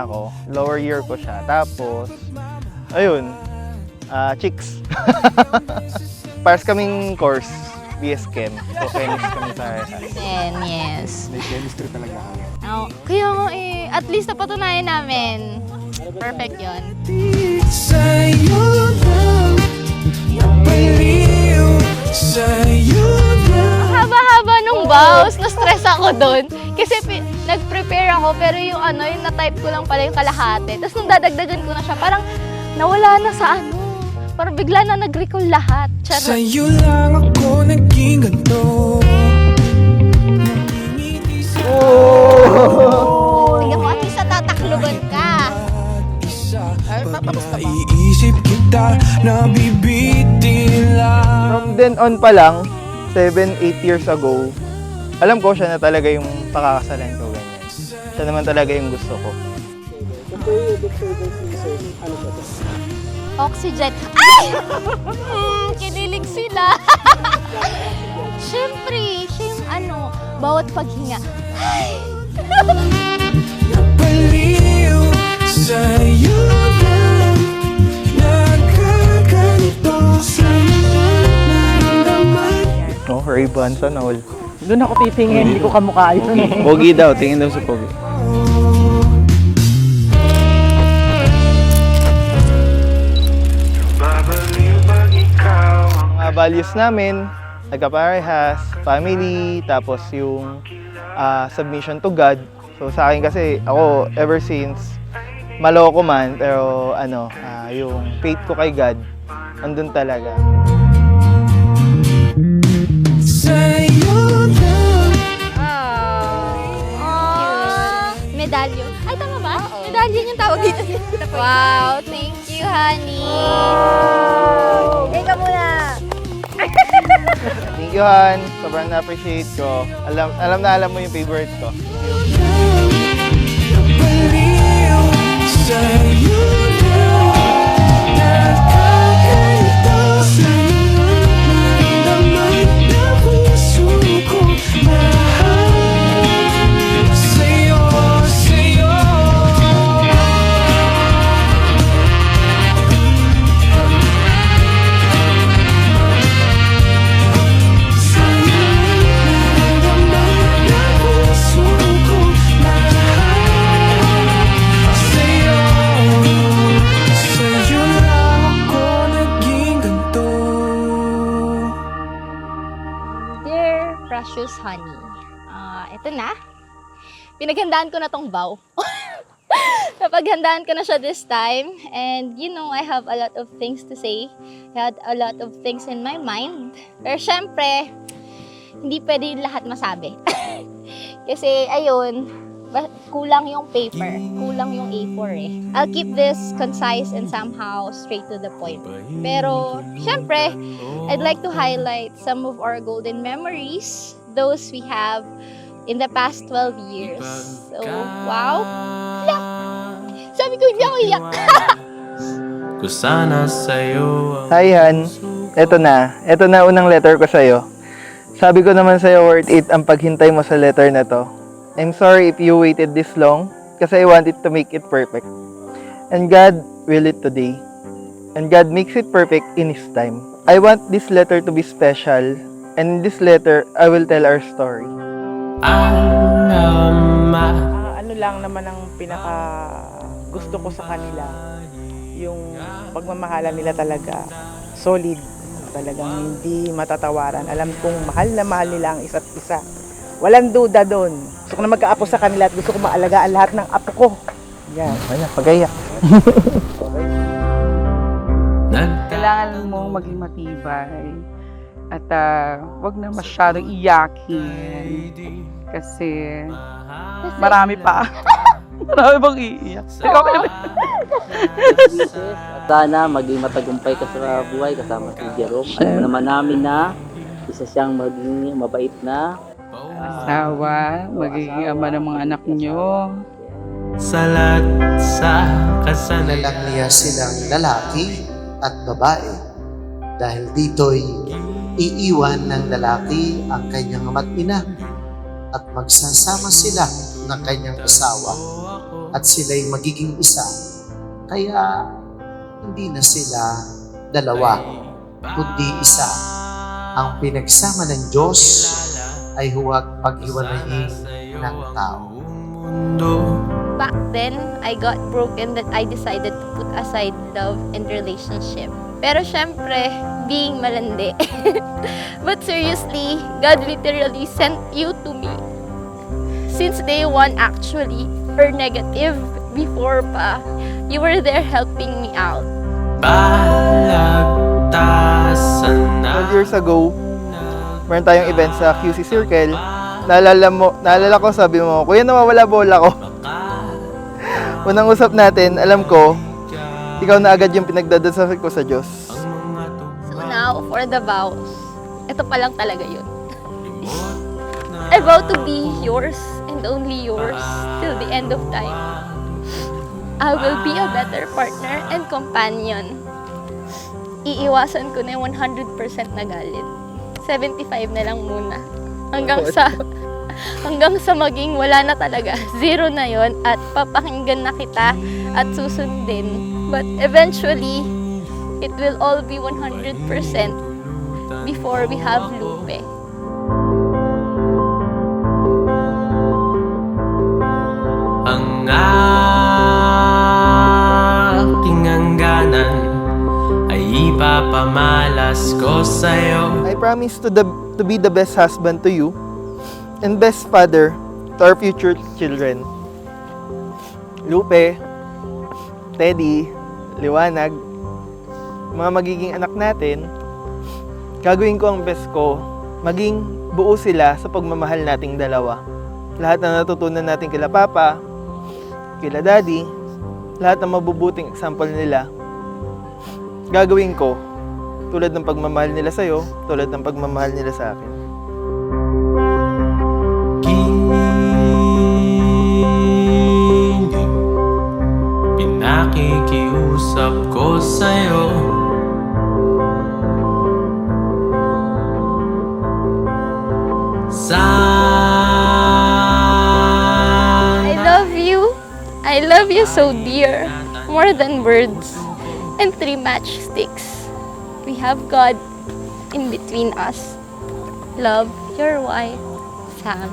na ako. Lower year ko siya. Tapos, ayun, chicks. Pares kaming course, BS Chem. So, chemist kami sa RS. And yes. May chemistry talaga kami. Oh, kaya nga at least napatunayan namin. Perfect yun. Sa'yo lang, napaliw sa'yo lang. Haba-haba nung vows, na-stress ako doon. Kasi nag-prepare ako, pero yung yung na-type ko lang pala yung kalahati. Tapos nung dadagdagan ko na siya, parang nawala na sa Parang bigla na nag-recall lahat. Charot. Sa'yo lang ako naging ganito. Tingnan mo, at least natatakloban ka. Naiisip kita, nabibitin lang. From then on pa lang, 7-8 years ago, alam ko siya na talaga yung pakakasalan ko, ganyan. Siya naman talaga yung gusto ko. Oxygen. Ay! Kinilig sila. Siyempre, siya yung bawat paghinga. Ay! Napaliw sa'yo lang, nagkaganito sa'yo naramdaman. No, Ray-Ban, sana all. Doon ako titingin, hindi ko kamukha yun. Pogi daw, tingin daw sa Pogi. Mga values namin, nagkaparehas, family, tapos yung submission to God. So sa akin kasi, ako ever since, maloko man, pero yung faith ko kay God, andun talaga. Sa'yo lang. Medallion. Ay, tama ba? Medallion yung tawag dito. Wow, thank you, honey. Teka muna. Thank you, Han. Sobrang na-appreciate ko. Alam mo yung favorite ko. Napaliw sa'yo lang, nagkaganito sa'yo naramdaman na puso ko mahal. Sa'yo, sa'yo. Sa'yo naramdaman na puso ko mahal. Sa'yo, sa'yo lang ako naging ganito. Dear precious honey, ito na. Pinaghandaan ko na tong vow. Napaghandaan ko na siya this time. And I have a lot of things to say. I had a lot of things in my mind. Pero syempre, hindi pwede yung lahat masabi. Kasi ayun, kulang yung paper, kulang yung A4 eh. I'll keep this concise and somehow straight to the point. Pero syempre, I'd like to highlight some of our golden memories, those we have in the past 12 years. So, wow. Hala. Sabi ko, hindi ako iyak. Kusana sa'yo. Hi, Han. Eto na unang letter ko sa'yo. Sabi ko naman sa'yo, worth it ang paghintay mo sa letter na to. I'm sorry if you waited this long kasi I wanted to make it perfect. And God will it today. And God makes it perfect in His time. I want this letter to be special. And in this letter, I will tell our story. Ano lang naman ang pinaka gusto ko sa kanila. Yung pagmamahalan nila talaga solid. Talagang hindi matatawaran. Alam kong mahal na mahal nila ang isa't isa. Walang duda doon. Gusto ko na magkaapo sa kanila at gusto ko maalagaan lahat ng apo ko. Yan. Ayan, pag-ayak. Kailangan mo maging matibay at wag na masyadong iyakin kasi marami pa. Marami bang iiyak. Sana maging matagumpay ka sa buhay kasama si Jerome. Alam mo naman namin na isa siyang maging mabait na Asawa, magiging ama ng mga anak nyo. Salat sa kasanayan. Anak niya silang lalaki at babae. Dahil dito'y iiwan ng lalaki ang kanyang ama't ina at magsasama sila ng kanyang asawa at sila'y magiging isa. Kaya hindi na sila dalawa, kundi isa. Ang pinagsama ng Diyos ay huwag paghiwalayin ng tao. Back then, I got broken that I decided to put aside love and relationship. Pero syempre, being malandi. But seriously, God literally sent you to me. Since day one actually, or negative, before pa, you were there helping me out. Balagtasan na 12 years ago, meron tayong event sa QC Circle. Naalala ko, sabi mo, Kuya, nawawala bola ko. Unang usap natin, alam ko, ikaw na agad yung pinagdadasal ko sa Diyos. So now, for the vows, ito pa lang talaga yun. I vow to be yours and only yours till the end of time. I will be a better partner and companion. Iiwasan ko na yung 100% na galit. 75 na lang muna. Hanggang sa maging wala na talaga. Zero na yon at papakinggan na kita at susundin. But eventually, it will all be 100% before we have Lupe. ang aking hangganan ay ipapamalas ko sa'yo. I promise to be the best husband to you and best father to our future children. Lupe, Teddy, Liwanag, mga magiging anak natin, gagawin ko ang best ko, maging buo sila sa pagmamahal nating dalawa. Lahat na natutunan natin kila Papa, kila Daddy, lahat ng mabubuting example nila, gagawin ko tulad ng pagmamahal nila sa'yo, tulad ng pagmamahal nila sa akin. Kinig, pinakikiusap ko sa'yo. I love you so dear, more than words and 3 matchsticks. We have God in between us. Love, your wife, Sam.